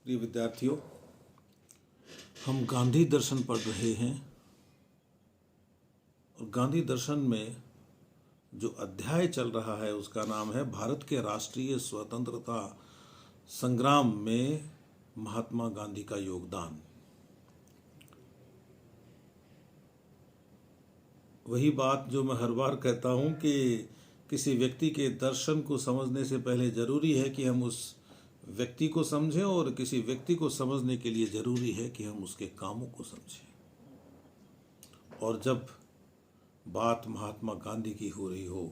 प्रिय विद्यार्थियों, हम गांधी दर्शन पढ़ रहे हैं और गांधी दर्शन में जो अध्याय चल रहा है उसका नाम है भारत के राष्ट्रीय स्वतंत्रता संग्राम में महात्मा गांधी का योगदान। वही बात जो मैं हर बार कहता हूँ कि किसी व्यक्ति के दर्शन को समझने से पहले जरूरी है कि हम उस व्यक्ति को समझें और किसी व्यक्ति को समझने के लिए जरूरी है कि हम उसके कामों को समझें। और जब बात महात्मा गांधी की हो रही हो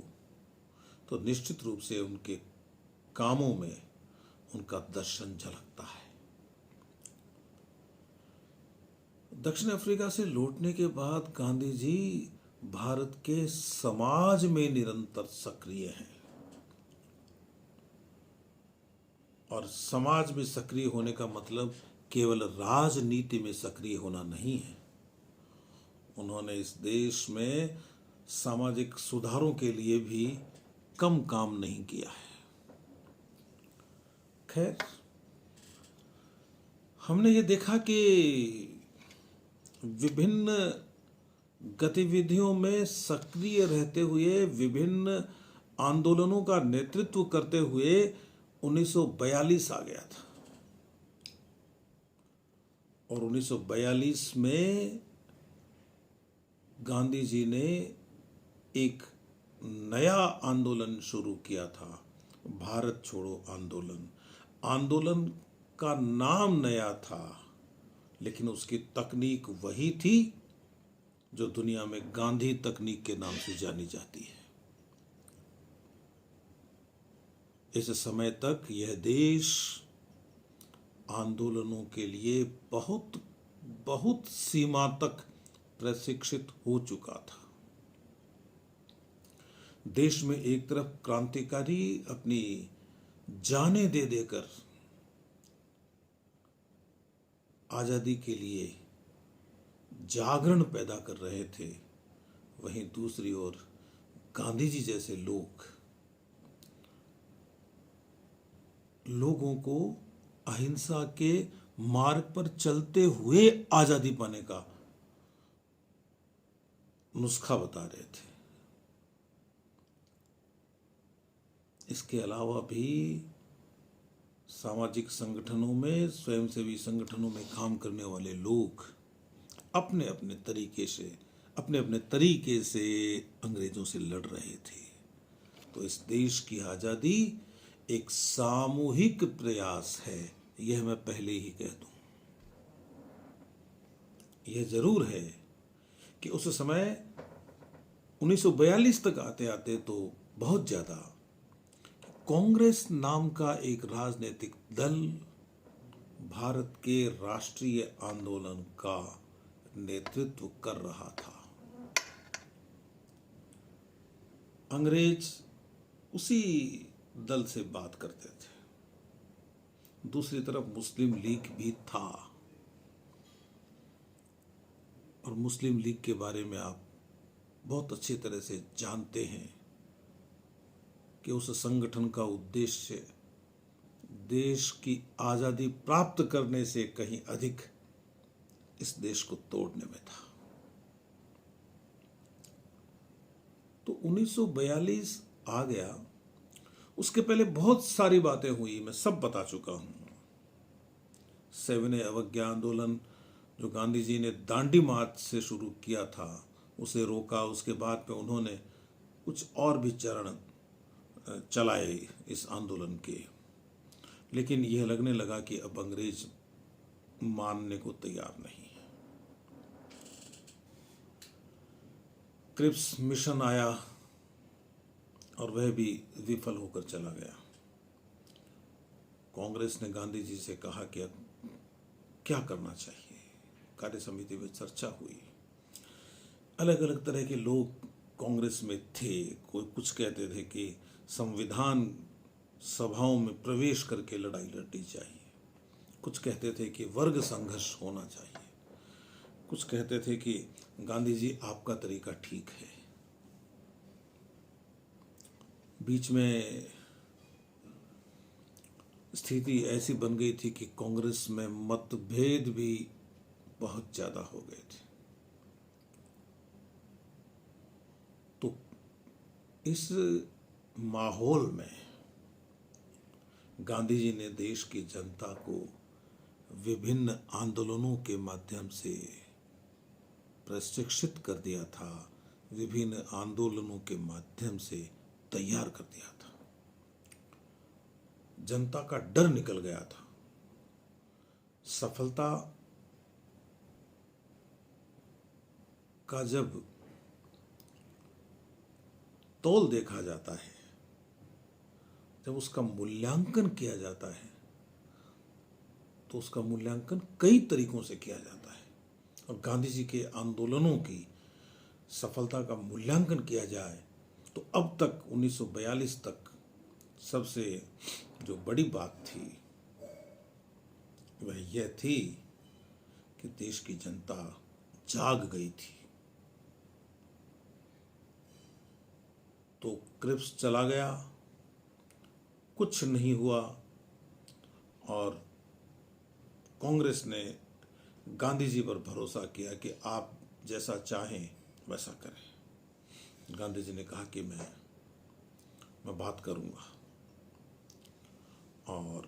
तो निश्चित रूप से उनके कामों में उनका दर्शन झलकता है। दक्षिण अफ्रीका से लौटने के बाद गांधी जी भारत के समाज में निरंतर सक्रिय हैं और समाज में सक्रिय होने का मतलब केवल राजनीति में सक्रिय होना नहीं है। उन्होंने इस देश में सामाजिक सुधारों के लिए भी कम काम नहीं किया है। खैर, हमने ये देखा कि विभिन्न गतिविधियों में सक्रिय रहते हुए, विभिन्न आंदोलनों का नेतृत्व करते हुए 1942 आ गया था और 1942 में गांधी जी ने एक नया आंदोलन शुरू किया था, भारत छोड़ो आंदोलन। आंदोलन का नाम नया था लेकिन उसकी तकनीक वही थी जो दुनिया में गांधी तकनीक के नाम से जानी जाती है। इस समय तक यह देश आंदोलनों के लिए बहुत बहुत सीमा तक प्रशिक्षित हो चुका था। देश में एक तरफ क्रांतिकारी अपनी जानें दे देकर आजादी के लिए जागरण पैदा कर रहे थे, वहीं दूसरी ओर गांधी जी जैसे लोगों को अहिंसा के मार्ग पर चलते हुए आजादी पाने का नुस्खा बता रहे थे। इसके अलावा भी सामाजिक संगठनों में, स्वयंसेवी संगठनों में काम करने वाले लोग अपने अपने तरीके से अंग्रेजों से लड़ रहे थे। तो इस देश की आजादी एक सामूहिक प्रयास है, यह मैं पहले ही कह दूं। यह जरूर है कि उस समय 1942 तक आते आते तो बहुत ज्यादा कांग्रेस नाम का एक राजनीतिक दल भारत के राष्ट्रीय आंदोलन का नेतृत्व कर रहा था। अंग्रेज उसी दल से बात करते थे। दूसरी तरफ मुस्लिम लीग भी था और मुस्लिम लीग के बारे में आप बहुत अच्छी तरह से जानते हैं कि उस संगठन का उद्देश्य देश की आजादी प्राप्त करने से कहीं अधिक इस देश को तोड़ने में था। तो 1942 आ गया, उसके पहले बहुत सारी बातें हुई, मैं सब बता चुका हूं। सविनय अवज्ञा आंदोलन जो गांधी जी ने दांडी मार्च से शुरू किया था, उसे रोका। उसके बाद में उन्होंने कुछ और भी चरण चलाए इस आंदोलन के, लेकिन यह लगने लगा कि अब अंग्रेज मानने को तैयार नहीं है। क्रिप्स मिशन आया और वह भी विफल होकर चला गया। कांग्रेस ने गांधी जी से कहा कि अब क्या करना चाहिए। कार्य समिति में चर्चा हुई। अलग अलग तरह के लोग कांग्रेस में थे। कोई कुछ कहते थे कि संविधान सभाओं में प्रवेश करके लड़ाई लड़नी चाहिए, कुछ कहते थे कि वर्ग संघर्ष होना चाहिए, कुछ कहते थे कि गांधी जी आपका तरीका ठीक है। बीच में स्थिति ऐसी बन गई थी कि कांग्रेस में मतभेद भी बहुत ज्यादा हो गए थे। तो इस माहौल में गांधी जी ने देश की जनता को विभिन्न आंदोलनों के माध्यम से प्रशिक्षित कर दिया था, विभिन्न आंदोलनों के माध्यम से तैयार कर दिया था। जनता का डर निकल गया था। सफलता का जब तौल देखा जाता है, जब उसका मूल्यांकन किया जाता है, तो उसका मूल्यांकन कई तरीकों से किया जाता है। और गांधी जी के आंदोलनों की सफलता का मूल्यांकन किया जाए तो अब तक 1942 तक सबसे जो बड़ी बात थी वह यह थी कि देश की जनता जाग गई थी। तो क्रिप्स चला गया, कुछ नहीं हुआ, और कांग्रेस ने गांधी जी पर भरोसा किया कि आप जैसा चाहें वैसा करें। गांधी जी ने कहा कि मैं बात करूंगा, और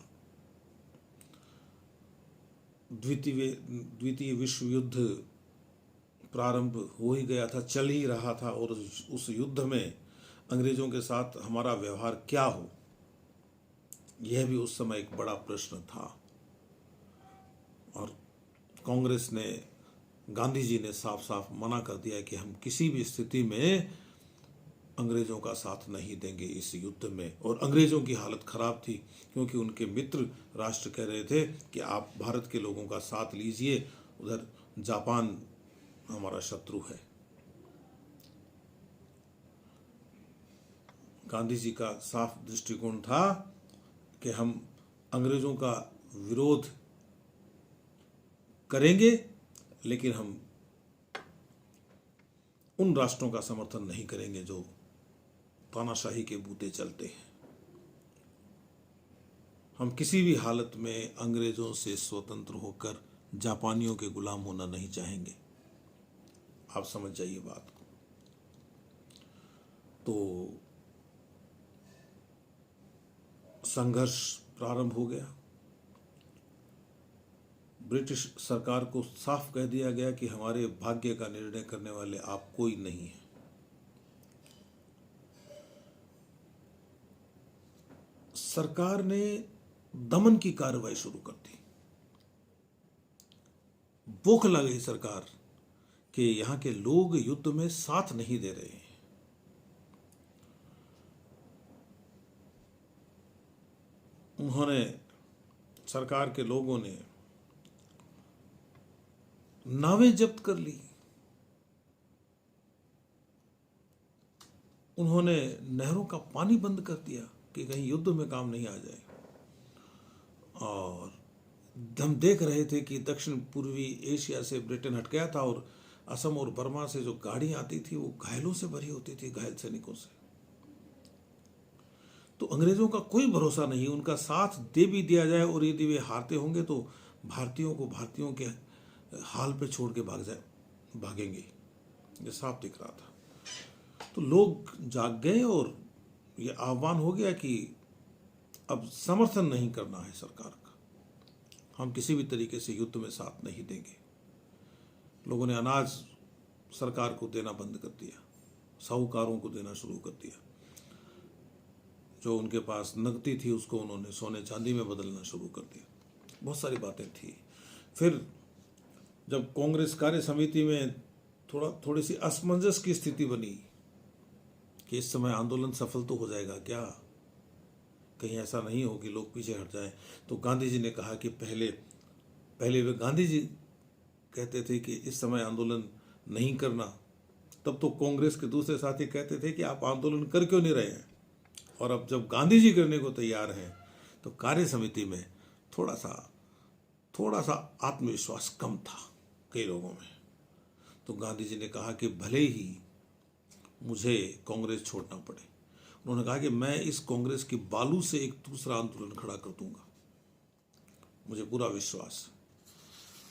द्वितीय विश्व युद्ध प्रारंभ हो ही गया था, चल ही रहा था, और उस युद्ध में अंग्रेजों के साथ हमारा व्यवहार क्या हो, यह भी उस समय एक बड़ा प्रश्न था। और कांग्रेस ने, गांधी जी ने साफ साफ मना कर दिया कि हम किसी भी स्थिति में अंग्रेजों का साथ नहीं देंगे इस युद्ध में। और अंग्रेजों की हालत खराब थी, क्योंकि उनके मित्र राष्ट्र कह रहे थे कि आप भारत के लोगों का साथ लीजिए, उधर जापान हमारा शत्रु है। गांधी जी का साफ दृष्टिकोण था कि हम अंग्रेजों का विरोध करेंगे, लेकिन हम उन राष्ट्रों का समर्थन नहीं करेंगे जो तानाशाही के बूते चलते हैं। हम किसी भी हालत में अंग्रेजों से स्वतंत्र होकर जापानियों के गुलाम होना नहीं चाहेंगे। आप समझ जाइए बात को। तो संघर्ष प्रारंभ हो गया। ब्रिटिश सरकार को साफ कह दिया गया कि हमारे भाग्य का निर्णय करने वाले आप कोई नहीं है। सरकार ने दमन की कार्रवाई शुरू कर दी। बौखला गई सरकार कि यहां के लोग युद्ध में साथ नहीं दे रहे हैं। उन्होंने, सरकार के लोगों ने नावें जब्त कर ली। उन्होंने नहरों का पानी बंद कर दिया कि कहीं युद्ध में काम नहीं आ जाए। और हम देख रहे थे कि दक्षिण पूर्वी एशिया से ब्रिटेन हट गया था, और असम और बर्मा से जो गाड़ियां आती थी वो घायलों से भरी होती थी, घायल सैनिकों से। तो अंग्रेजों का कोई भरोसा नहीं, उनका साथ दे भी दिया जाए और यदि वे हारते होंगे तो भारतीयों के हाल पे छोड़ के भागेंगे। ये साफ दिख रहा था। तो लोग जाग गए और ये आह्वान हो गया कि अब समर्थन नहीं करना है सरकार का, हम किसी भी तरीके से युद्ध में साथ नहीं देंगे। लोगों ने अनाज सरकार को देना बंद कर दिया, साहूकारों को देना शुरू कर दिया। जो उनके पास नकदी थी उसको उन्होंने सोने चांदी में बदलना शुरू कर दिया। बहुत सारी बातें थी। फिर जब कांग्रेस कार्य समिति में थोड़ी सी असमंजस की स्थिति बनी कि इस समय आंदोलन सफल तो हो जाएगा क्या, कहीं ऐसा नहीं हो कि लोग पीछे हट जाएं, तो गांधी जी ने कहा कि पहले वे गांधी जी कहते थे कि इस समय आंदोलन नहीं करना, तब तो कांग्रेस के दूसरे साथी कहते थे कि आप आंदोलन कर क्यों नहीं रहे हैं। और अब जब गांधी जी करने को तैयार हैं तो कार्य समिति में थोड़ा सा आत्मविश्वास कम था कई लोगों में। तो गांधी जी ने कहा कि भले ही मुझे कांग्रेस छोड़ना पड़े, उन्होंने कहा कि मैं इस कांग्रेस की बालू से एक दूसरा आंदोलन खड़ा कर दूंगा। मुझे पूरा विश्वास है।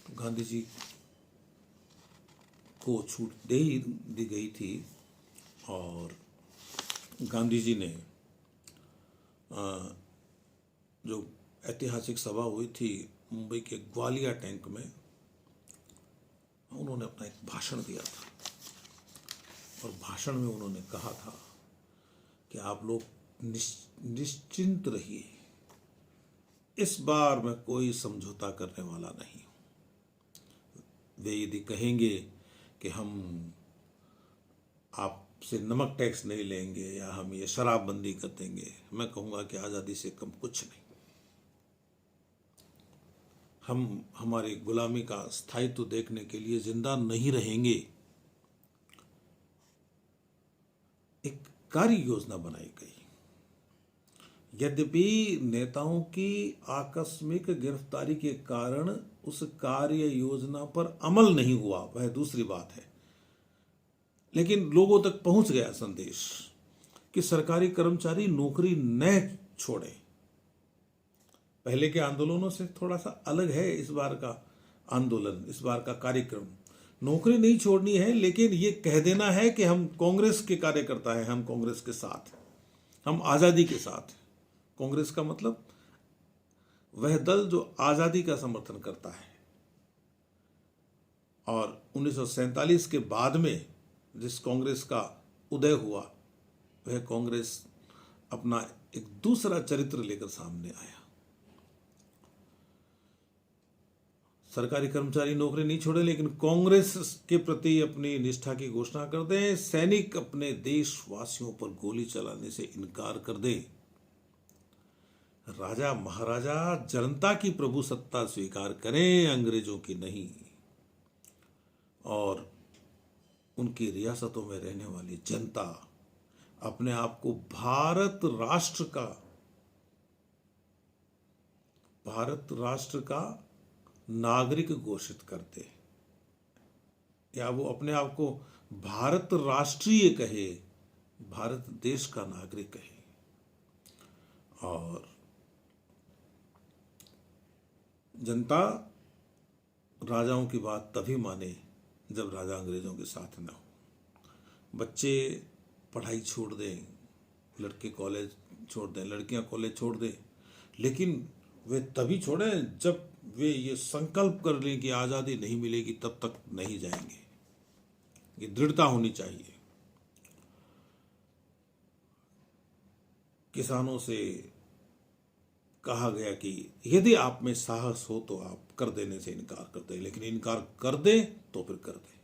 तो गांधी जी को छूट दे ही दी गई थी और गांधी जी ने जो ऐतिहासिक सभा हुई थी मुंबई के ग्वालिया टैंक में, उन्होंने अपना एक भाषण दिया था और भाषण में उन्होंने कहा था कि आप लोग निश्चिंत रहिए, इस बार मैं कोई समझौता करने वाला नहीं हूं। वे यदि कहेंगे कि हम आपसे नमक टैक्स नहीं लेंगे या हम ये शराबबंदी कर देंगे, मैं कहूँगा कि आज़ादी से कम कुछ नहीं। हम हमारी गुलामी का स्थायित्व देखने के लिए जिंदा नहीं रहेंगे। एक कार्य योजना बनाई गई। यद्यपि नेताओं की आकस्मिक गिरफ्तारी के कारण उस कार्य योजना पर अमल नहीं हुआ, वह दूसरी बात है, लेकिन लोगों तक पहुंच गया संदेश कि सरकारी कर्मचारी नौकरी न छोड़ें। पहले के आंदोलनों से थोड़ा सा अलग है इस बार का आंदोलन, इस बार का कार्यक्रम। नौकरी नहीं छोड़नी है, लेकिन ये कह देना है कि हम कांग्रेस के कार्यकर्ता हैं, हम कांग्रेस के साथ, हम आज़ादी के साथ। कांग्रेस का मतलब वह दल जो आज़ादी का समर्थन करता है। और 1947 के बाद में जिस कांग्रेस का उदय हुआ, वह कांग्रेस अपना एक दूसरा चरित्र लेकर सामने आया। सरकारी कर्मचारी नौकरी नहीं छोड़े, लेकिन कांग्रेस के प्रति अपनी निष्ठा की घोषणा कर दें। सैनिक अपने देशवासियों पर गोली चलाने से इनकार कर दें। राजा महाराजा जनता की प्रभुसत्ता स्वीकार करें, अंग्रेजों की नहीं। और उनकी रियासतों में रहने वाली जनता अपने आप को भारत राष्ट्र का नागरिक घोषित करते, या वो अपने आप को भारत राष्ट्रीय कहे, भारत देश का नागरिक कहे। और जनता राजाओं की बात तभी माने जब राजा अंग्रेजों के साथ न हो। बच्चे पढ़ाई छोड़ दें, लड़के कॉलेज छोड़ दें, लड़कियां कॉलेज छोड़ दें, लेकिन वे तभी छोड़ें जब वे ये संकल्प कर लें कि आज़ादी नहीं मिलेगी तब तक नहीं जाएंगे। ये दृढ़ता होनी चाहिए। किसानों से कहा गया कि यदि आप में साहस हो तो आप कर देने से इनकार कर दें, लेकिन इनकार कर दें तो फिर कर दें।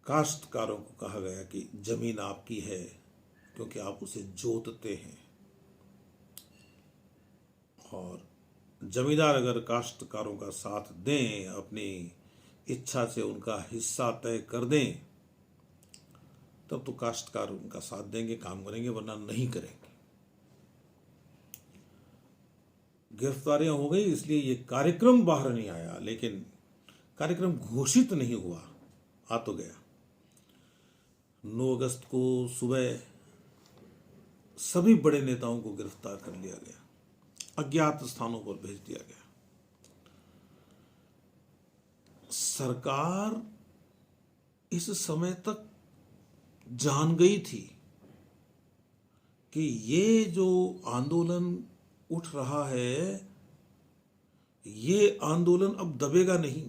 काश्तकारों को कहा गया कि जमीन आपकी है क्योंकि आप उसे जोतते हैं, और जमींदार अगर काश्तकारों का साथ दें, अपनी इच्छा से उनका हिस्सा तय कर दें, तब तो काश्तकार उनका साथ देंगे, काम करेंगे, वरना नहीं करेंगे। गिरफ्तारियां हो गई, इसलिए ये कार्यक्रम बाहर नहीं आया, लेकिन कार्यक्रम घोषित नहीं हुआ, आ तो गया। 9 अगस्त को सुबह सभी बड़े नेताओं को गिरफ्तार कर लिया गया, अज्ञात स्थानों पर भेज दिया गया। सरकार इस समय तक जान गई थी कि ये जो आंदोलन उठ रहा है, ये आंदोलन अब दबेगा नहीं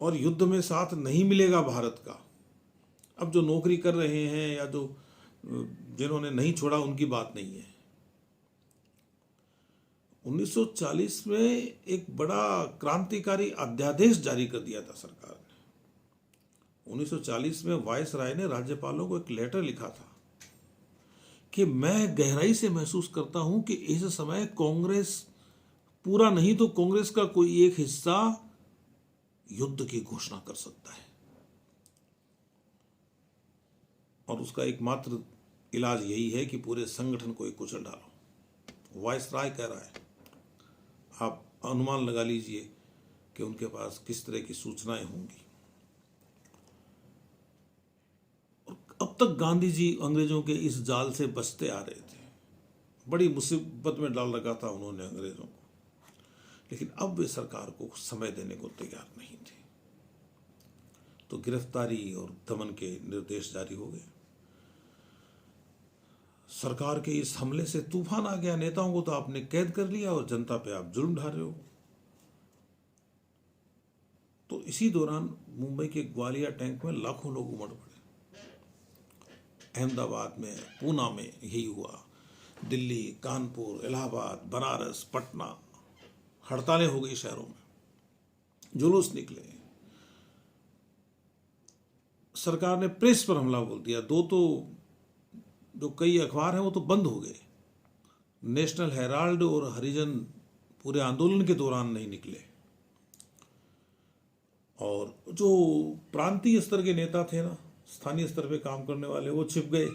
और युद्ध में साथ नहीं मिलेगा भारत का। अब जो नौकरी कर रहे हैं या जो जिन्होंने नहीं छोड़ा, उनकी बात नहीं है। 1940 में एक बड़ा क्रांतिकारी अध्यादेश जारी कर दिया था सरकार ने। 1940 में वायसराय ने राज्यपालों को एक लेटर लिखा था कि मैं गहराई से महसूस करता हूं कि इस समय कांग्रेस, पूरा नहीं तो कांग्रेस का कोई एक हिस्सा युद्ध की घोषणा कर सकता है, और उसका एकमात्र इलाज यही है कि पूरे संगठन को एक कुचल डालो। वायसराय कह रहा है। आप अनुमान लगा लीजिए कि उनके पास किस तरह की सूचनाएं होंगी। अब तक गांधी जी अंग्रेजों के इस जाल से बचते आ रहे थे, बड़ी मुसीबत में डाल रखा था उन्होंने अंग्रेजों को, लेकिन अब वे सरकार को समय देने को तैयार नहीं थे। तो गिरफ्तारी और दमन के निर्देश जारी हो गए। सरकार के इस हमले से तूफान आ गया। नेताओं को तो आपने कैद कर लिया और जनता पे आप जुल्म ढा रहे हो। तो इसी दौरान मुंबई के ग्वालियर टैंक में लाखों लोग उमड़ पड़े। अहमदाबाद में, पूना में यही हुआ। दिल्ली, कानपुर, इलाहाबाद, बनारस, पटना, हड़तालें हो गई शहरों में, जुलूस निकले। सरकार ने प्रेस पर हमला बोल दिया। जो कई अखबार हैं वो तो बंद हो गए। नेशनल हेराल्ड और हरिजन पूरे आंदोलन के दौरान नहीं निकले। और जो प्रांतीय स्तर के नेता थे ना, स्थानीय स्तर पे काम करने वाले, वो छिप गए।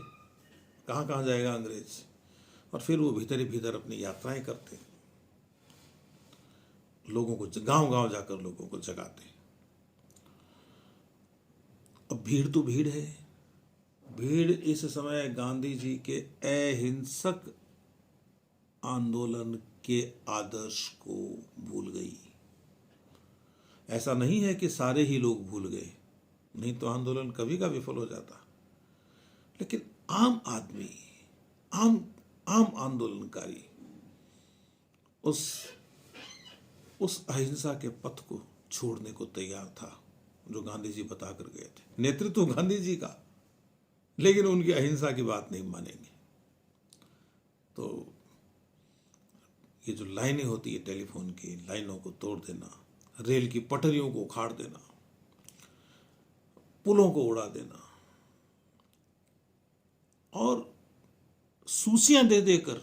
कहाँ कहाँ जाएगा अंग्रेज। और फिर वो भीतर ही भीतर अपनी यात्राएं करते, लोगों को गांव गांव जाकर लोगों को जगाते। अब भीड़ तो भीड़ है। भीड़ इस समय गांधी जी के अहिंसक आंदोलन के आदर्श को भूल गई। ऐसा नहीं है कि सारे ही लोग भूल गए, नहीं तो आंदोलन कभी का विफल हो जाता। लेकिन आम आदमी, आम आंदोलनकारी उस अहिंसा के पथ को छोड़ने को तैयार था जो गांधी जी बता कर गए थे। नेतृत्व गांधी जी का, लेकिन उनकी अहिंसा की बात नहीं मानेंगे। तो ये जो लाइनें होती है, टेलीफोन की लाइनों को तोड़ देना, रेल की पटरियों को उखाड़ देना, पुलों को उड़ा देना और सूचियां दे देकर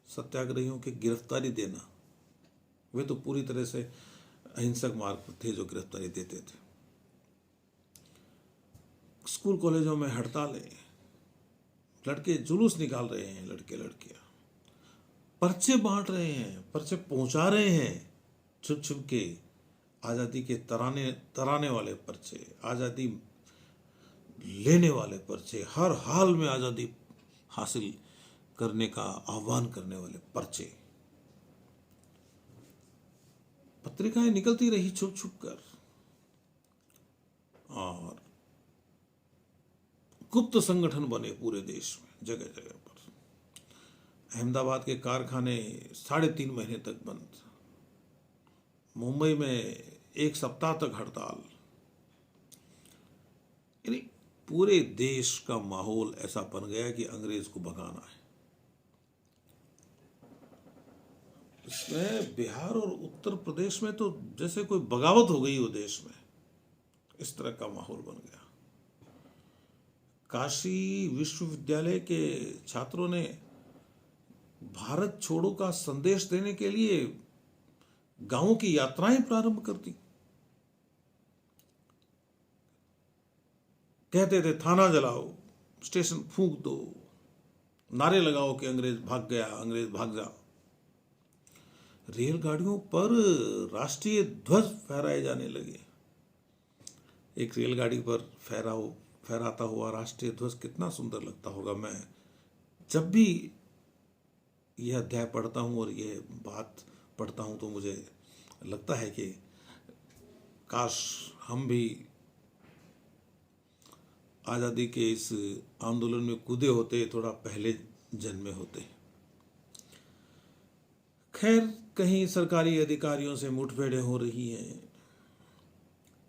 सत्याग्रहियों की गिरफ्तारी देना, वे तो पूरी तरह से अहिंसक मार्ग थे जो गिरफ्तारी देते थे। स्कूल कॉलेजों में हड़तालें, लड़के जुलूस निकाल रहे हैं, लड़के लड़कियां पर्चे बांट रहे हैं, पर्चे पहुंचा रहे हैं छुप छुप के। आज़ादी के तराने वाले पर्चे, आज़ादी लेने वाले पर्चे, हर हाल में आज़ादी हासिल करने का आह्वान करने वाले पर्चे। पत्रिकाएं निकलती रही छुप छुप कर और गुप्त संगठन बने पूरे देश में, जगह जगह पर। अहमदाबाद के कारखाने 3.5 महीने तक बंद। मुंबई में 1 सप्ताह तक हड़ताल। यानी पूरे देश का माहौल ऐसा बन गया कि अंग्रेज को भगाना है। इसमें बिहार और उत्तर प्रदेश में तो जैसे कोई बगावत हो गई हो देश में, इस तरह का माहौल बन गया। काशी विश्वविद्यालय के छात्रों ने भारत छोड़ो का संदेश देने के लिए गांवों की यात्राएं प्रारंभ कर दी। कहते थे थाना जलाओ, स्टेशन फूंक दो, नारे लगाओ कि अंग्रेज भाग गया, अंग्रेज भाग जा। रेलगाड़ियों पर राष्ट्रीय ध्वज फहराए जाने लगे। एक रेलगाड़ी पर फहराता हुआ राष्ट्रीय ध्वज कितना सुंदर लगता होगा। मैं जब भी यह अध्याय पढ़ता हूँ और यह बात पढ़ता हूँ तो मुझे लगता है कि काश हम भी आज़ादी के इस आंदोलन में कूदे होते, थोड़ा पहले जन्मे होते। खैर, कहीं सरकारी अधिकारियों से मुठभेड़ें हो रही हैं,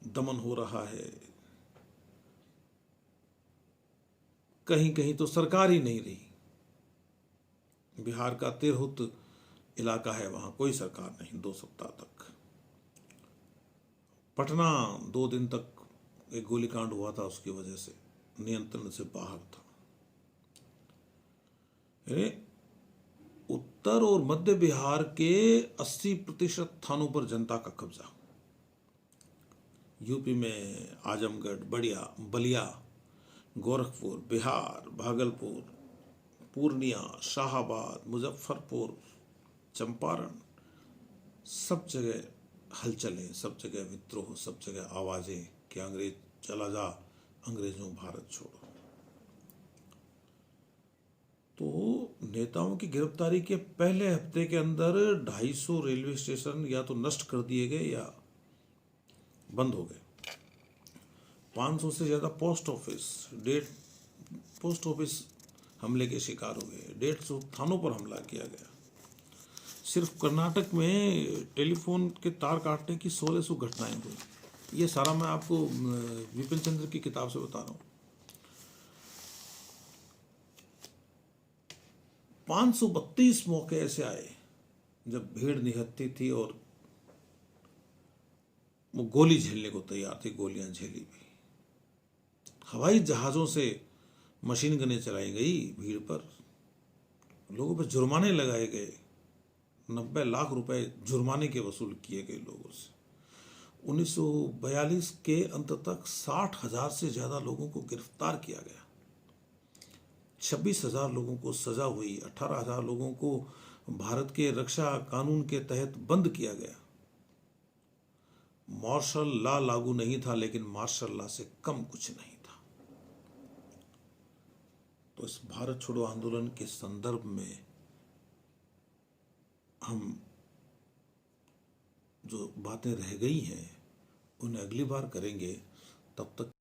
दमन हो रहा है, कहीं कहीं तो सरकार ही नहीं रही। बिहार का तिरहुत इलाका है, वहां कोई सरकार नहीं 2 सप्ताह तक। पटना 2 दिन तक एक गोलीकांड हुआ था, उसकी वजह से नियंत्रण से बाहर था। उत्तर और मध्य बिहार के 80% थानों पर जनता का कब्जा। यूपी में आजमगढ़, बलिया, गोरखपुर, बिहार, भागलपुर, पूर्णिया, शाहाबाद, मुजफ्फरपुर, चंपारण, सब जगह हलचलें, सब जगह विद्रोह, सब जगह आवाजें कि अंग्रेज चला जा, अंग्रेजों भारत छोड़ो। तो नेताओं की गिरफ्तारी के पहले हफ्ते के अंदर 250 रेलवे स्टेशन या तो नष्ट कर दिए गए या बंद हो गए। 500 से ज़्यादा पोस्ट ऑफिस हमले के शिकार हो गए। 150 थानों पर हमला किया गया। सिर्फ कर्नाटक में टेलीफोन के तार काटने की 1600 घटनाएं हुई। ये सारा मैं आपको विपिन चंद्र की किताब से बता रहा हूँ। 532 मौके ऐसे आए जब भीड़ निहत्ती थी और वो गोली झेलने को तैयार थी, गोलियां झेली भी। हवाई जहाज़ों से मशीन गनें चलाई गई भीड़ पर, लोगों पर जुर्माने लगाए गए। 90 लाख रुपए जुर्माने के वसूल किए गए लोगों से। 1942 के अंत तक 60,000 से ज़्यादा लोगों को गिरफ्तार किया गया। 26,000 लोगों को सजा हुई। 18,000 लोगों को भारत के रक्षा कानून के तहत बंद किया गया। मार्शल लॉ लागू नहीं था, लेकिन मार्शल लॉ से कम कुछ नहीं था। तो इस भारत छोड़ो आंदोलन के संदर्भ में हम जो बातें रह गई हैं उन्हें अगली बार करेंगे। तब तक